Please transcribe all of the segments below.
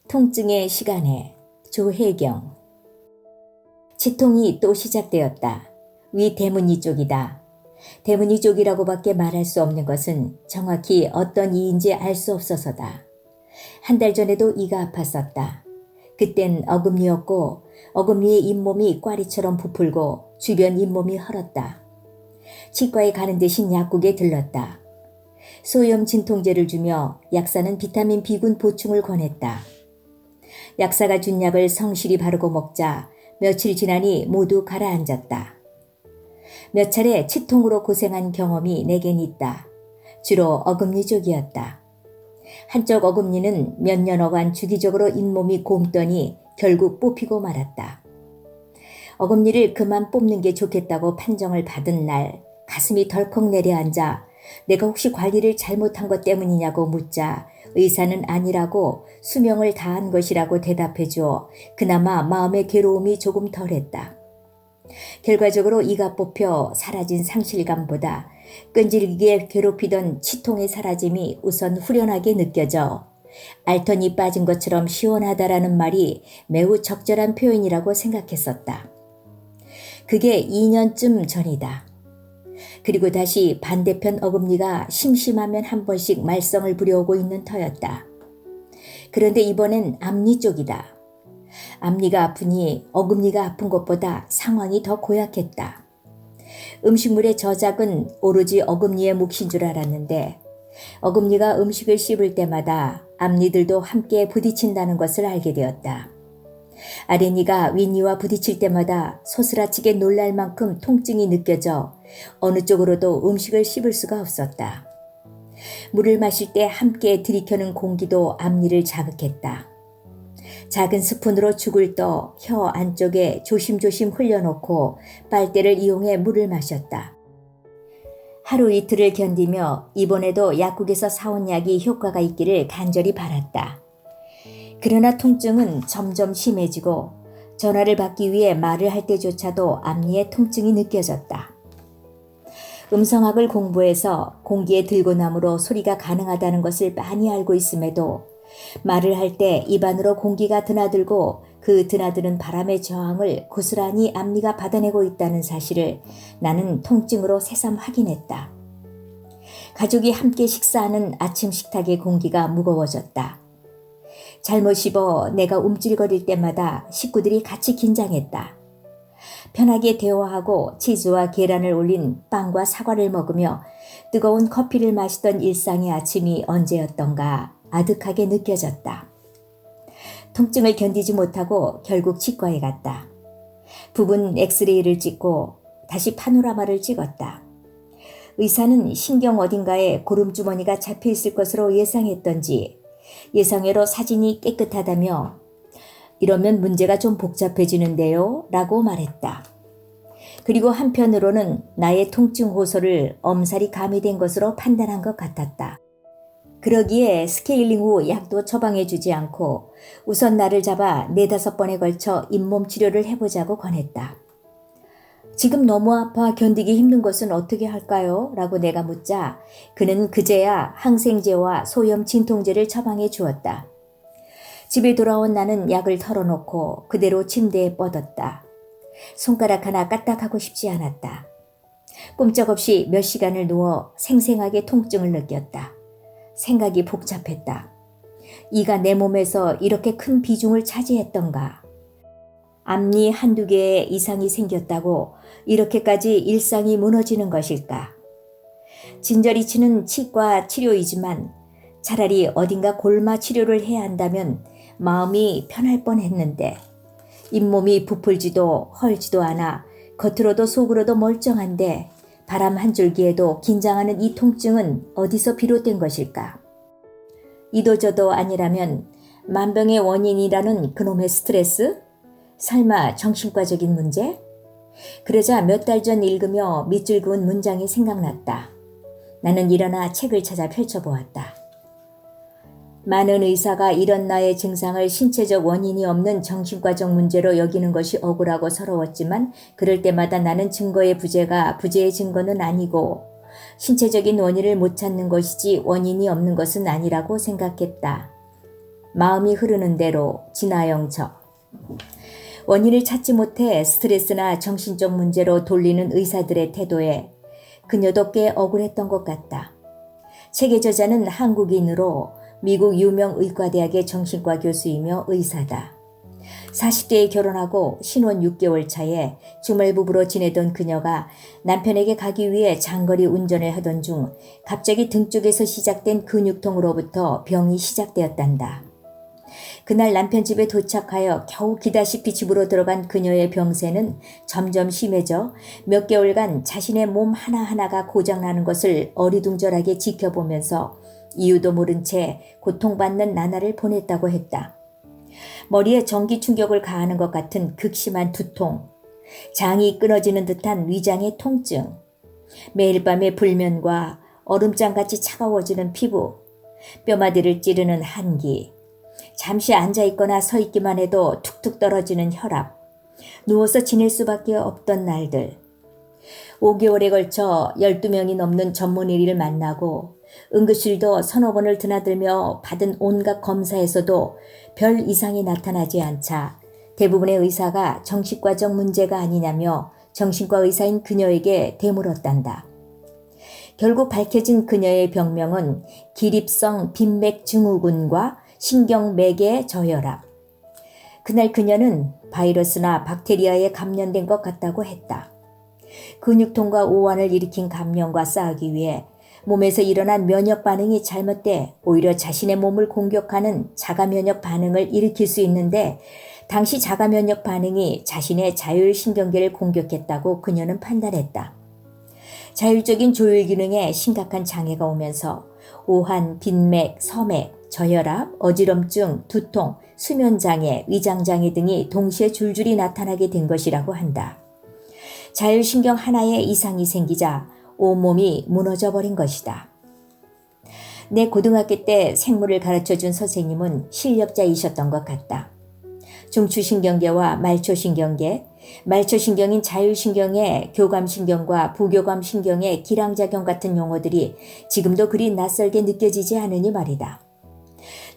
통증의 시간에 조혜경. 치통이 또 시작되었다. 위 대문이 쪽이다. 대문이 쪽이라고밖에 말할 수 없는 것은 정확히 어떤 이인지 알 수 없어서다. 한 달 전에도 이가 아팠었다. 그땐 어금니였고 어금니의 잇몸이 꽈리처럼 부풀고 주변 잇몸이 헐었다. 치과에 가는 대신 약국에 들렀다. 소염 진통제를 주며 약사는 비타민 B군 보충을 권했다. 약사가 준 약을 성실히 바르고 먹자 며칠 지나니 모두 가라앉았다. 몇 차례 치통으로 고생한 경험이 내겐 있다. 주로 어금니 쪽이었다. 한쪽 어금니는 몇 년여간 주기적으로 잇몸이 곪더니 결국 뽑히고 말았다. 어금니를 그만 뽑는 게 좋겠다고 판정을 받은 날 가슴이 덜컥 내려앉아 내가 혹시 관리를 잘못한 것 때문이냐고 묻자 의사는 아니라고 수명을 다한 것이라고 대답해 주어 그나마 마음의 괴로움이 조금 덜했다. 결과적으로 이가 뽑혀 사라진 상실감보다 끈질기게 괴롭히던 치통의 사라짐이 우선 후련하게 느껴져 알턴이 빠진 것처럼 시원하다라는 말이 매우 적절한 표현이라고 생각했었다. 그게 2년쯤 전이다. 그리고 다시 반대편 어금니가 심심하면 한 번씩 말썽을 부려오고 있는 터였다. 그런데 이번엔 앞니 쪽이다. 앞니가 아프니 어금니가 아픈 것보다 상황이 더 고약했다. 음식물의 저작은 오로지 어금니의 몫인 줄 알았는데 어금니가 음식을 씹을 때마다 앞니들도 함께 부딪힌다는 것을 알게 되었다. 아랫니가 윗니와 부딪힐 때마다 소스라치게 놀랄 만큼 통증이 느껴져 어느 쪽으로도 음식을 씹을 수가 없었다. 물을 마실 때 함께 들이켜는 공기도 앞니를 자극했다. 작은 스푼으로 죽을 떠 혀 안쪽에 조심조심 흘려놓고 빨대를 이용해 물을 마셨다. 하루 이틀을 견디며 이번에도 약국에서 사온 약이 효과가 있기를 간절히 바랐다. 그러나 통증은 점점 심해지고 전화를 받기 위해 말을 할 때조차도 앞니에 통증이 느껴졌다. 음성학을 공부해서 공기의 들고남으로 소리가 가능하다는 것을 많이 알고 있음에도 말을 할 때 입안으로 공기가 드나들고 그 드나드는 바람의 저항을 고스란히 앞니가 받아내고 있다는 사실을 나는 통증으로 새삼 확인했다. 가족이 함께 식사하는 아침 식탁의 공기가 무거워졌다. 잘못 씹어 내가 움찔거릴 때마다 식구들이 같이 긴장했다. 편하게 대화하고 치즈와 계란을 올린 빵과 사과를 먹으며 뜨거운 커피를 마시던 일상의 아침이 언제였던가 아득하게 느껴졌다. 통증을 견디지 못하고 결국 치과에 갔다. 부분 엑스레이를 찍고 다시 파노라마를 찍었다. 의사는 신경 어딘가에 고름주머니가 잡혀 있을 것으로 예상했던지 예상외로 사진이 깨끗하다며 이러면 문제가 좀 복잡해지는데요 라고 말했다. 그리고 한편으로는 나의 통증 호소를 엄살이 가미된 것으로 판단한 것 같았다. 그러기에 스케일링 후 약도 처방해주지 않고 우선 나를 잡아 4-5번에 걸쳐 잇몸 치료를 해보자고 권했다. 지금 너무 아파 견디기 힘든 것은 어떻게 할까요? 라고 내가 묻자 그는 그제야 항생제와 소염 진통제를 처방해 주었다. 집에 돌아온 나는 약을 털어놓고 그대로 침대에 뻗었다. 손가락 하나 까딱하고 싶지 않았다. 꼼짝없이 몇 시간을 누워 생생하게 통증을 느꼈다. 생각이 복잡했다. 이가 내 몸에서 이렇게 큰 비중을 차지했던가? 앞니 한두 개에 이상이 생겼다고 이렇게까지 일상이 무너지는 것일까? 진저리 치는 치과 치료이지만 차라리 어딘가 골마 치료를 해야 한다면 마음이 편할 뻔했는데 잇몸이 부풀지도 헐지도 않아 겉으로도 속으로도 멀쩡한데 바람 한 줄기에도 긴장하는 이 통증은 어디서 비롯된 것일까? 이도저도 아니라면 만병의 원인이라는 그놈의 스트레스? 설마 정신과적인 문제? 그러자 몇 달 전 읽으며 밑줄 그은 문장이 생각났다. 나는 일어나 책을 찾아 펼쳐보았다. 많은 의사가 이런 나의 증상을 신체적 원인이 없는 정신과적 문제로 여기는 것이 억울하고 서러웠지만 그럴 때마다 나는 증거의 부재가 부재의 증거는 아니고 신체적인 원인을 못 찾는 것이지 원인이 없는 것은 아니라고 생각했다. 마음이 흐르는 대로 진화영처. 원인을 찾지 못해 스트레스나 정신적 문제로 돌리는 의사들의 태도에 그녀도 꽤 억울했던 것 같다. 책의 저자는 한국인으로 미국 유명 의과대학의 정신과 교수이며 의사다. 40대에 결혼하고 신혼 6개월 차에 주말부부로 지내던 그녀가 남편에게 가기 위해 장거리 운전을 하던 중 갑자기 등 쪽에서 시작된 근육통으로부터 병이 시작되었단다. 그날 남편 집에 도착하여 겨우 기다시피 집으로 들어간 그녀의 병세는 점점 심해져 몇 개월간 자신의 몸 하나하나가 고장나는 것을 어리둥절하게 지켜보면서 이유도 모른 채 고통받는 나날을 보냈다고 했다. 머리에 전기 충격을 가하는 것 같은 극심한 두통, 장이 끊어지는 듯한 위장의 통증, 매일 밤의 불면과 얼음장같이 차가워지는 피부, 뼈마디를 찌르는 한기, 잠시 앉아있거나 서 있기만 해도 툭툭 떨어지는 혈압, 누워서 지낼 수밖에 없던 날들. 5개월에 걸쳐 12명이 넘는 전문의를 만나고 응급실도 서너 번을 드나들며 받은 온갖 검사에서도 별 이상이 나타나지 않자 대부분의 의사가 정신과적 문제가 아니냐며 정신과 의사인 그녀에게 되물었단다. 결국 밝혀진 그녀의 병명은 기립성 빈맥증후군과 신경매개 저혈압. 그날 그녀는 바이러스나 박테리아에 감염된 것 같다고 했다. 근육통과 오한을 일으킨 감염과 싸우기 위해 몸에서 일어난 면역 반응이 잘못돼 오히려 자신의 몸을 공격하는 자가면역 반응을 일으킬 수 있는데 당시 자가면역 반응이 자신의 자율신경계를 공격했다고 그녀는 판단했다. 자율적인 조율 기능에 심각한 장애가 오면서 오한, 빈맥, 서맥, 저혈압, 어지럼증, 두통, 수면장애, 위장장애 등이 동시에 줄줄이 나타나게 된 것이라고 한다. 자율신경 하나에 이상이 생기자 온몸이 무너져 버린 것이다. 내 고등학교 때 생물을 가르쳐준 선생님은 실력자이셨던 것 같다. 중추신경계와 말초신경계, 말초신경인 자율신경의 교감신경과 부교감신경의 기량작용 같은 용어들이 지금도 그리 낯설게 느껴지지 않으니 말이다.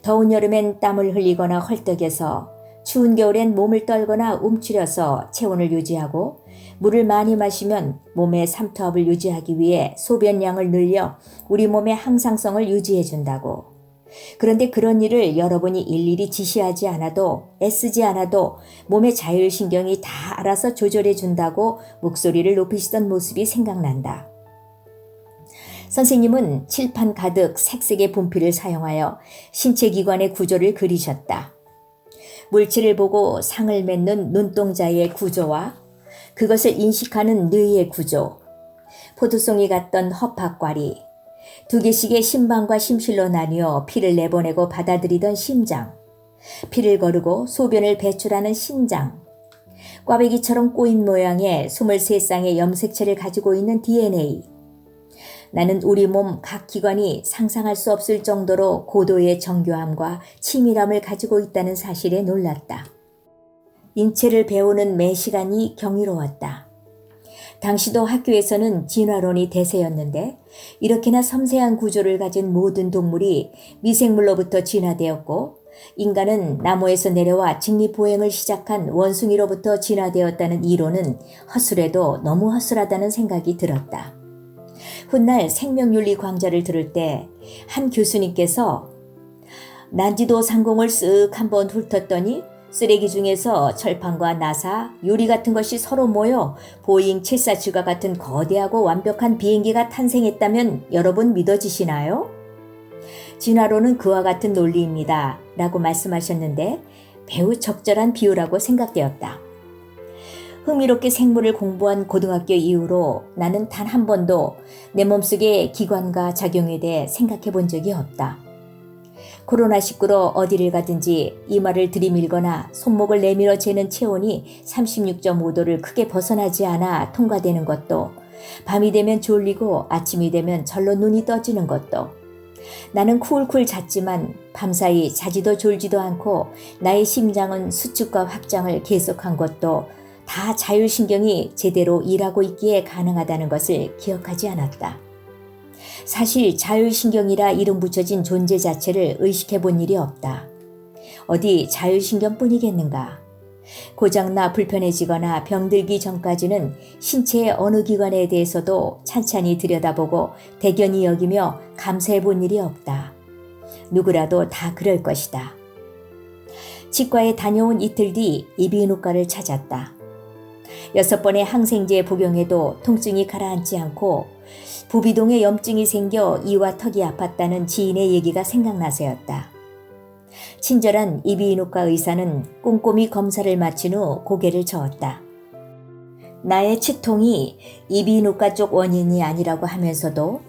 더운 여름엔 땀을 흘리거나 헐떡여서 추운 겨울엔 몸을 떨거나 움츠려서 체온을 유지하고 물을 많이 마시면 몸의 삼투압을 유지하기 위해 소변량을 늘려 우리 몸의 항상성을 유지해 준다고. 그런데 그런 일을 여러분이 일일이 지시하지 않아도 애쓰지 않아도 몸의 자율신경이 다 알아서 조절해 준다고 목소리를 높이시던 모습이 생각난다. 선생님은 칠판 가득 색색의 분필을 사용하여 신체 기관의 구조를 그리셨다. 물체를 보고 상을 맺는 눈동자의 구조와 그것을 인식하는 뇌의 구조, 포도송이 같던 허파과리, 두 개씩의 심방과 심실로 나뉘어 피를 내보내고 받아들이던 심장, 피를 거르고 소변을 배출하는 신장, 꽈배기처럼 꼬인 모양의 23쌍의 염색체를 가지고 있는 DNA. 나는 우리 몸 각 기관이 상상할 수 없을 정도로 고도의 정교함과 치밀함을 가지고 있다는 사실에 놀랐다. 인체를 배우는 매 시간이 경이로웠다. 당시도 학교에서는 진화론이 대세였는데 이렇게나 섬세한 구조를 가진 모든 동물이 미생물로부터 진화되었고 인간은 나무에서 내려와 직립보행을 시작한 원숭이로부터 진화되었다는 이론은 허술해도 너무 허술하다는 생각이 들었다. 훗날 생명윤리 강좌를 들을 때 한 교수님께서 난지도 상공을 쓱 한번 훑었더니 쓰레기 중에서 철판과 나사, 유리 같은 것이 서로 모여 보잉 747과 같은 거대하고 완벽한 비행기가 탄생했다면 여러분 믿어지시나요? 진화론은 그와 같은 논리입니다. 라고 말씀하셨는데 매우 적절한 비유라고 생각되었다. 흥미롭게 생물을 공부한 고등학교 이후로 나는 단 한 번도 내 몸속의 기관과 작용에 대해 생각해 본 적이 없다. 코로나19로 어디를 가든지 이마를 들이밀거나 손목을 내밀어 재는 체온이 36.5도를 크게 벗어나지 않아 통과되는 것도, 밤이 되면 졸리고 아침이 되면 절로 눈이 떠지는 것도, 나는 쿨쿨 잤지만 밤사이 자지도 졸지도 않고 나의 심장은 수축과 확장을 계속한 것도 다 자율신경이 제대로 일하고 있기에 가능하다는 것을 기억하지 않았다. 사실 자율신경이라 이름 붙여진 존재 자체를 의식해 본 일이 없다. 어디 자율신경뿐이겠는가? 고장나 불편해지거나 병들기 전까지는 신체의 어느 기관에 대해서도 찬찬히 들여다보고 대견히 여기며 감사해 본 일이 없다. 누구라도 다 그럴 것이다. 치과에 다녀온 이틀 뒤 이비인후과를 찾았다. 6번의 항생제 복용에도 통증이 가라앉지 않고 부비동에 염증이 생겨 이와 턱이 아팠다는 지인의 얘기가 생각나서였다. 친절한 이비인후과 의사는 꼼꼼히 검사를 마친 후 고개를 저었다. 나의 치통이 이비인후과 쪽 원인이 아니라고 하면서도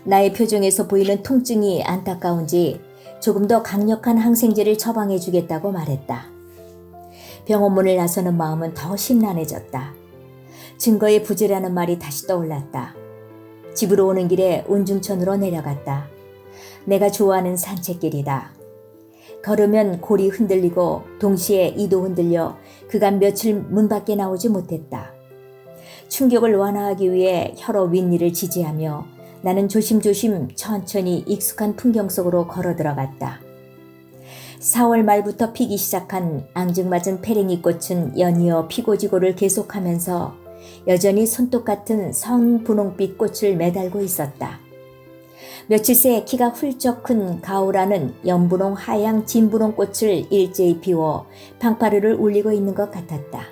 나의 표정에서 보이는 통증이 안타까운지 조금 더 강력한 항생제를 처방해 주겠다고 말했다. 병원 문을 나서는 마음은 더 심란해졌다. 증거에 부재라는 말이 다시 떠올랐다. 집으로 오는 길에 운중천으로 내려갔다. 내가 좋아하는 산책길이다. 걸으면 골이 흔들리고 동시에 이도 흔들려 그간 며칠 문 밖에 나오지 못했다. 충격을 완화하기 위해 혀로 윗니를 지지하며 나는 조심조심 천천히 익숙한 풍경 속으로 걸어 들어갔다. 4월 말부터 피기 시작한 앙증맞은 페랭이 꽃은 연이어 피고지고를 계속하면서 여전히 손톱 같은 선분홍빛 꽃을 매달고 있었다. 며칠 새 키가 훌쩍 큰 가오라는 연분홍 하양 진분홍 꽃을 일제히 피워 방파르를 울리고 있는 것 같았다.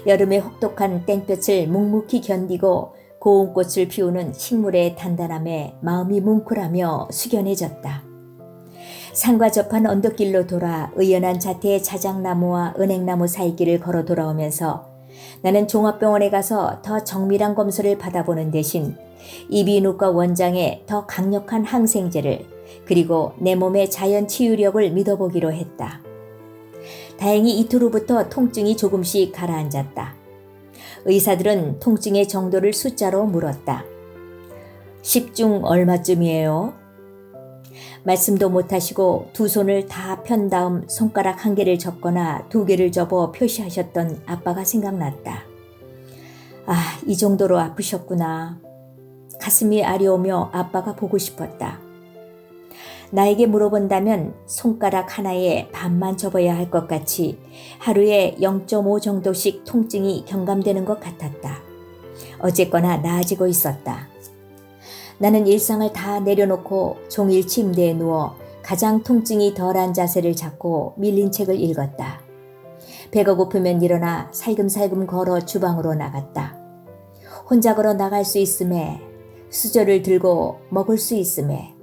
여름의 혹독한 땡볕을 묵묵히 견디고 고운 꽃을 피우는 식물의 단단함에 마음이 뭉클하며 숙연해졌다. 산과 접한 언덕길로 돌아 의연한 자태의 자작나무와 은행나무 사이길을 걸어 돌아오면서 나는 종합병원에 가서 더 정밀한 검사를 받아보는 대신 이비인후과 원장의 더 강력한 항생제를 그리고 내 몸의 자연 치유력을 믿어보기로 했다. 다행히 이틀 후부터 통증이 조금씩 가라앉았다. 의사들은 통증의 정도를 숫자로 물었다. 10중 얼마쯤이에요? 말씀도 못하시고 두 손을 다 편 다음 손가락 한 개를 접거나 두 개를 접어 표시하셨던 아빠가 생각났다. 아, 이 정도로 아프셨구나. 가슴이 아려오며 아빠가 보고 싶었다. 나에게 물어본다면 손가락 하나에 반만 접어야 할 것 같이 하루에 0.5 정도씩 통증이 경감되는 것 같았다. 어쨌거나 나아지고 있었다. 나는 일상을 다 내려놓고 종일 침대에 누워 가장 통증이 덜한 자세를 잡고 밀린 책을 읽었다. 배가 고프면 일어나 살금살금 걸어 주방으로 나갔다. 혼자 걸어 나갈 수 있음에 수저를 들고 먹을 수 있음에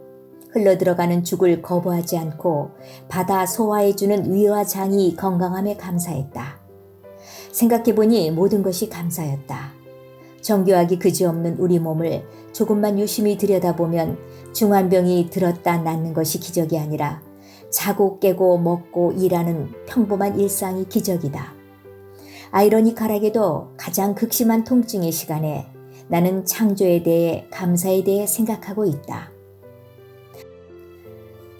흘러들어가는 죽을 거부하지 않고 받아 소화해주는 위와 장이 건강함에 감사했다. 생각해보니 모든 것이 감사였다. 정교하기 그지없는 우리 몸을 조금만 유심히 들여다보면 중환병이 들었다 낫는 것이 기적이 아니라 자고 깨고 먹고 일하는 평범한 일상이 기적이다. 아이러니컬하게도 가장 극심한 통증의 시간에 나는 창조에 대해 감사에 대해 생각하고 있다.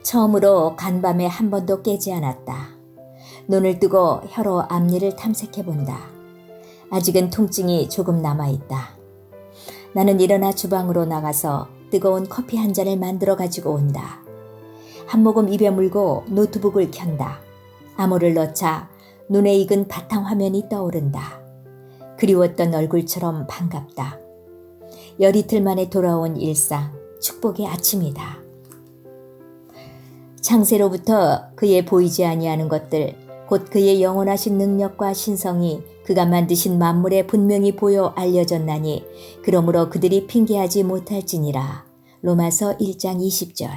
처음으로 간밤에 한 번도 깨지 않았다. 눈을 뜨고 혀로 앞니를 탐색해본다. 아직은 통증이 조금 남아있다. 나는 일어나 주방으로 나가서 뜨거운 커피 한 잔을 만들어 가지고 온다. 한 모금 입에 물고 노트북을 켠다. 암호를 넣자 눈에 익은 바탕화면이 떠오른다. 그리웠던 얼굴처럼 반갑다. 열이틀 만에 돌아온 일상, 축복의 아침이다. 창세로부터 그의 보이지 아니하는 것들, 곧 그의 영원하신 능력과 신성이 그가 만드신 만물에 분명히 보여 알려졌나니 그러므로 그들이 핑계하지 못할지니라. 로마서 1장 20절.